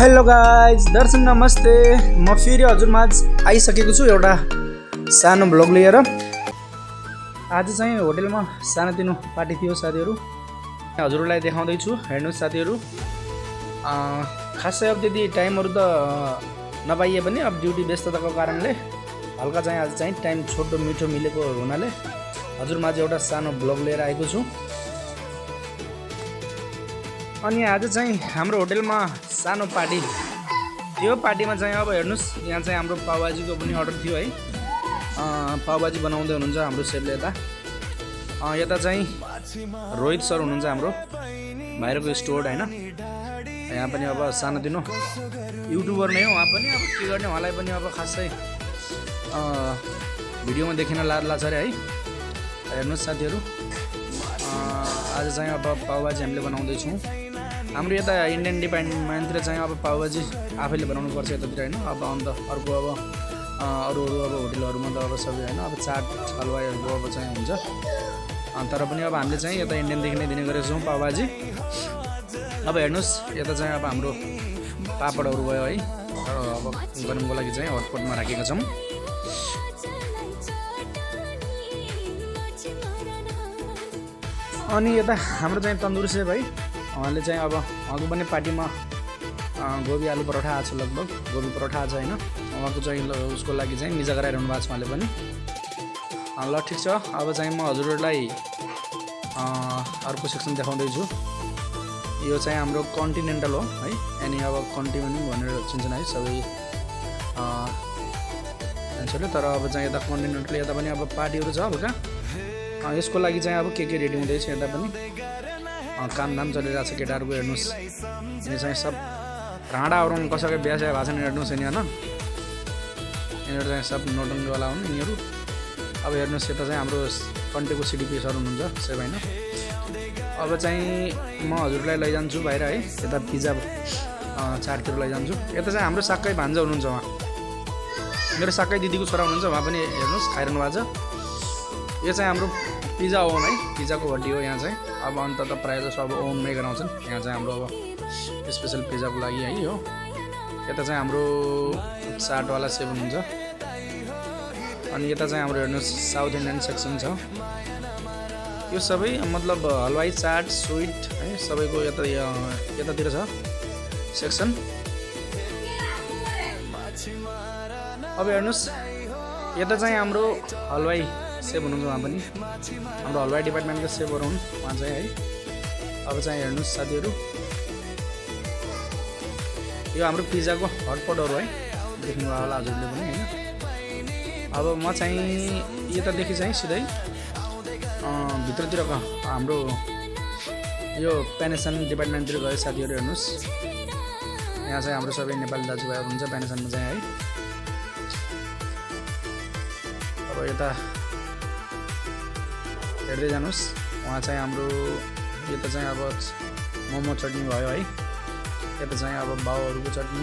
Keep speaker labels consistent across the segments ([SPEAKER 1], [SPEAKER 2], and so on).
[SPEAKER 1] Hello guys, दर्शन नमस्ते। म फेरि हजुरमाझ आइसकेको छु एउटा सानो ब्लग लिएर। आज चाहिँ होटेलमा सानोतिनो पार्टी थियो साथीहरू, हजुरलाई देखाउँदैछु। हेर्नुहोस् साथीहरू, खासै अब त्यति टाइमहरू त नपाइए पनि अब ड्युटी व्यस्तताको कारणले हल्का चाहिँ आज चाहिँ टाइम छोटो मिठो मिलेको हुनाले हजुरमाझ एउटा सानो ब्लग लिएर आएको छु। अनि आज चाहिँ हाम्रो होटेलमा सानो पार्टी, त्यो पार्टीमा चाहिँ अब हेर्नुहोस्, यहाँ चाहिँ हाम्रो पाउभाजीको पनि अर्डर थियो है। पाउभाजी बनाउँदै हुनुहुन्छ हाम्रो सेफले। यता चाहिँ रोहित सर हुनुहुन्छ हाम्रो बाहिरको स्टोर होइन। यहाँ पनि अब सानोतिनो युट्युबर नै हो उहाँ पनि। अब के गर्ने, उहाँलाई पनि अब खासै भिडियोमा देखिन लाग्छ अरे है। हेर्नुहोस् साथीहरू, आज चाहिँ अब पाउभाजी हामीले बनाउँदैछौँ। हाम्रो यता इन्डियन डिपार्टमेन्टतिर चाहिँ अब पाउभाजी आफैले बनाउनु पर्छ यतातिर होइन। अब अन्त अर्को अब अरू अब होटेलहरूमा त अब सबै होइन, अब चाट हलवाईहरूको अब चाहिँ हुन्छ। तर पनि अब हामीले चाहिँ यता इन्डियनदेखि नै दिने गरेको छौँ पाउभाजी। अब हेर्नुहोस्, यता चाहिँ अब हाम्रो पापडहरू भयो है। अब गरमको लागि चाहिँ हटपटमा राखेका छौँ। अनि यता हाम्रो चाहिँ तन्दुरी सेफ है, उहाँले चाहिँ अब उहाँको पनि पार्टीमा गोबी आलु परोठा आएको छ, लगभग गोबी परोठा आएको छ होइन। उहाँको चाहिँ उसको लागि चाहिँ मिजा गराइरहनु भएको छ उहाँले पनि। ल ठिक छ, अब चाहिँ म हजुरहरूलाई अर्को सेक्सन देखाउँदैछु। यो चाहिँ हाम्रो कन्टिनेन्टल हो है, अनि अब कन्टिनेन्ट भनेर चिन्छन् है सबै मान्छेहरूले। तर अब चाहिँ यता कन्टिनेन्टल यता पनि अब पार्टीहरू छ हल्का। यसको लागि चाहिँ अब के रेडी हुँदैछ यता पनि कामदाम चलिरहेको छ केटाहरूको। हेर्नुहोस्, यिनी चाहिँ सब राँडाहरू कसैको बिहा भएको छैन। हेर्नुहोस् यिनीहरू चाहिँ सब नोटङ्गीवाला हुन् यिनीहरू। अब हेर्नुहोस्, यता चाहिँ हाम्रो कन्टेको सिडिपी सर हुनुहुन्छ सेभ होइन। अब चाहिँ म हजुरलाई लैजान्छु बाहिर है, यता पिज्जा चाटतिर लैजान्छु। यता चाहिँ हाम्रो साक्कै भान्जा हुनुहुन्छ, उहाँ मेरो साक्कै दिदीको छोरा हुनुहुन्छ, उहाँ पनि हेर्नुहोस् खाइरहनु भएको छ। यो चाहिँ हाम्रो पिज्जा ओभन है, पिज्जाको हड्डी हो यहाँ चाहिँ। अब अन्त त प्रायः जस्तो अब ओभनमै गराउँछन् यहाँ चाहिँ हाम्रो अब स्पेसल पिज्जाको लागि है हो। यता चाहिँ हाम्रो चाटवाला सेभ हुनुहुन्छ। अनि यता चाहिँ हाम्रो हेर्नुहोस् साउथ इन्डियन सेक्सन छ। यो सबै मतलब हलवाई चाट स्विट है सबैको यतातिर छ सेक्सन। अब हेर्नुहोस्, यता चाहिँ हाम्रो हलवाई सेभ हुनुहुन्छ, उहाँ पनि हाम्रो हलवाई डिपार्टमेन्टको सेभहरू हुन् उहाँ चाहिँ है। अब चाहिँ हेर्नुहोस् साथीहरू, यो हाम्रो पिज्जाको हटपटहरू है, देख्नुभयो होला हजुरले पनि होइन। अब म चाहिँ यतादेखि चाहिँ सिधै भित्रतिरको हाम्रो यो पेनेसन डिपार्टमेन्टतिर गयो साथीहरू। हेर्नुहोस्, यहाँ चाहिँ हाम्रो सबै नेपाली दाजुभाइहरू हुन्छ पेनेसनमा चाहिँ है। अब यता हेर्दै जानुहोस्, उहाँ चाहिँ हाम्रो यता चाहिँ अब मोमो चटनी भयो है। यता चाहिँ अब बाउहरूको चटनी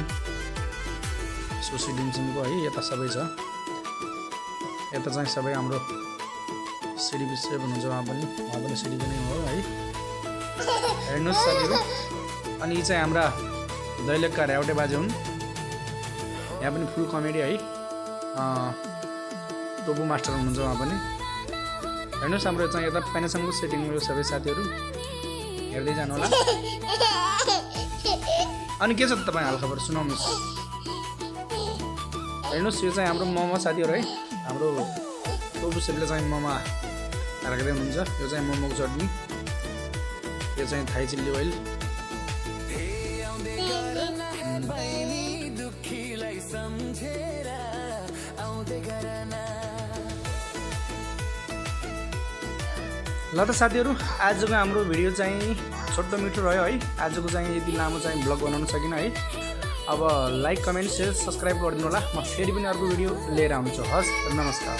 [SPEAKER 1] सुसी डिमसिमको है, यता सबै छ। यता चाहिँ सबै हाम्रो सिडिपी सेभ हुनुहुन्छ, उहाँ पनि सिडिपी नै हो है। हेर्नुहोस् साथीहरू, अनि यी चाहिँ हाम्रा दैलेखका र्याउटे बाजे हुन्। यहाँ पनि फुल कमेडी है, टोपु मास्टर हुनुहुन्छ उहाँ पनि। हेर्नुहोस्, हाम्रो चाहिँ यता पेनेसनको सेटिङ हो सबै साथीहरू, हेर्दै जानु होला। अनि के छ त तपाईँ हालखबर सुनाउनुहोस्। हेर्नुहोस्, यो चाहिँ हाम्रो मोमो साथीहरू है। हाम्रो टोपु सेपले चाहिँ मोमो राख्दै हुनुहुन्छ। यो चाहिँ मोमोको चटनी, यो चाहिँ थाई चिल्ली ओइल। ल त साथीहरू, आजको हाम्रो भिडियो चाहिँ छोटो मिठो रह्यो है। आजको चाहिँ यति लामो चाहिँ ब्लग बनाउन सकिनँ है। अब लाइक कमेन्ट सेयर सब्सक्राइब गरिदिनु होला। म फेरि पनि अर्को भिडियो लिएर आउँछु। हस्, नमस्कार।